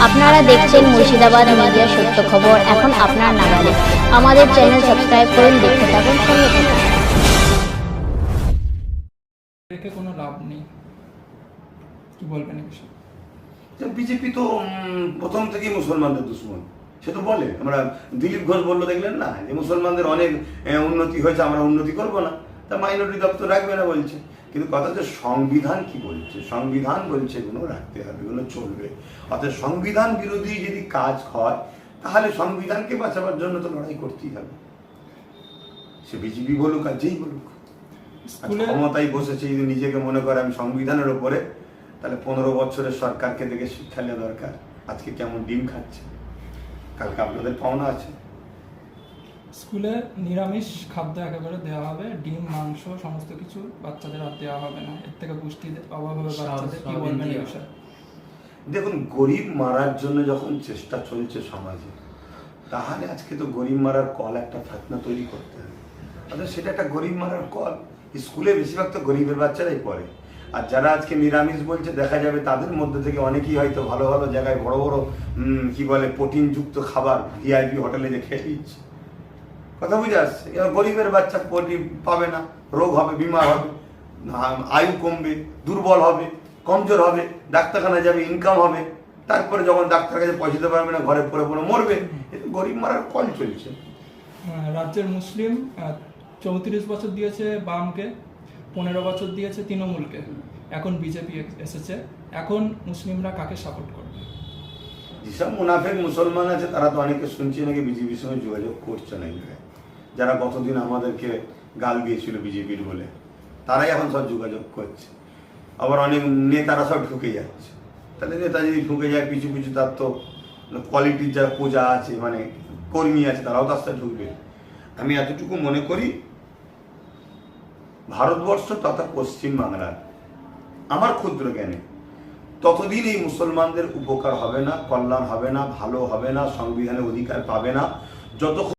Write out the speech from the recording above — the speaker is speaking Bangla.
আপনারা দেখছেন মুর্শিদাবাদ মিডিয়া সত্য খবর এখন আপনার নাগালে। আমাদের চ্যানেল সাবস্ক্রাইব করুন, দেখতে থাকুন, সঙ্গে থাকুন। রেখে কোনো লাভ নেই, কি বলবেন এই বিষয়ে? বিজেপি তো প্রথম থেকেই মুসলমানদের দুশ্মন, সে তো বলে। আমরা দিলীপ ঘোষ বললো দেখলেন না, যে মুসলমানদের অনেক উন্নতি হয়েছে, আমরা উন্নতি করবো না, তা মাইনরিটি দপ্তর রাখবে না বলছে। কিন্তু কথা হচ্ছে সংবিধান কি বলছে, সংবিধান বলছে এগুলো রাখতে হবে, এগুলো চলবে। অর্থাৎ সংবিধান বিরোধী যদি কাজ হয় তাহলে সংবিধানকে বাঁচাবার জন্য তো লড়াই করতেই হবে, সে বিজেপি বলুক আর যেই বলুক। ক্ষমতায় বসেছে যদি নিজেকে মনে করে আমি সংবিধানের ওপরে, তাহলে 15 বছরের সরকারকে দেখে শিক্ষা নেওয়া দরকার। আজকে কেমন ডিম খাচ্ছে, কালকে আপনাদের পাওনা আছে। স্কুলে নিরামিষ খাদ্য একেবারে দেওয়া হবে, ডিম মাংস সমস্ত কিছু বাচ্চাদের আর দেওয়া হবে না, এর থেকে পুষ্টির অভাব হবে বাচ্চাদের, কি বলবেন এই বিষয়ে? দেখুন, গরিব মারার জন্য যখন চেষ্টা চলছে সমাজে, তাহলে আজকে তো গরিব মারার কল একটা ফেতনা তৈরি করতে হবে। অর্থাৎ সেটা একটা গরিব মারার কল। স্কুলে বেশিরভাগ তো গরিবের বাচ্চারাই পড়ে, আর যারা আজকে নিরামিষ বলছে দেখা যাবে তাদের মধ্যে থেকে অনেকেই হয়তো ভালো ভালো জায়গায় বড় বড় কি বলে প্রোটিনযুক্ত খাবার ভিআইপি হোটেলে যে খেয়ে দিচ্ছে। কথা বুঝে আসছে? এবার গরিবের বাচ্চা প্রোটিন পাবে না, রোগ হবে, বিমার হবে, আয়ু কমবে, দুর্বল হবে, কমজোর হবে, ডাক্তারখানায় যাবে, ইনকাম হবে, তারপরে যখন ডাক্তার কাছে পয়সা দিতে পারবে না, ঘরে পড়ে পড়ে মরবে। এটা গরিব মারার কল চলছে। রাজ্যের মুসলিম 34 বছর দিয়েছে বামকে, 15 বছর দিয়েছে তৃণমূলকে, এখন বিজেপি এসেছে, এখন মুসলিমরা কাকে সাপোর্ট করবে? যেসব মুনাফেক মুসলমান আছে তারা তো অনেকে শুনছি নাকি বিজেপির সঙ্গে যোগাযোগ করছে না, যারা গতদিন আমাদেরকে গাল দিয়েছিল বিজেপির বলে, তারাই এখন সব যোগাযোগ করছে। আবার অনেক নেতারা সব ঢুকে যাচ্ছে। তাহলে নেতা যদি ঢুকে যায়, পিছু পিছু তার তো কোয়ালিটির যারা পূজা আছে, মানে কর্মী আছে, তারাও তার সাথে ঢুকবে। আমি এতটুকু মনে করি, ভারতবর্ষ তথা পশ্চিমবাংলার আমার ক্ষুদ্র জ্ঞানে ততদিন এই মুসলমানদের উপকার হবে না, কল্যাণ হবে না, ভালো হবে না, সংবিধানের অধিকার পাবে না, যতক্ষণ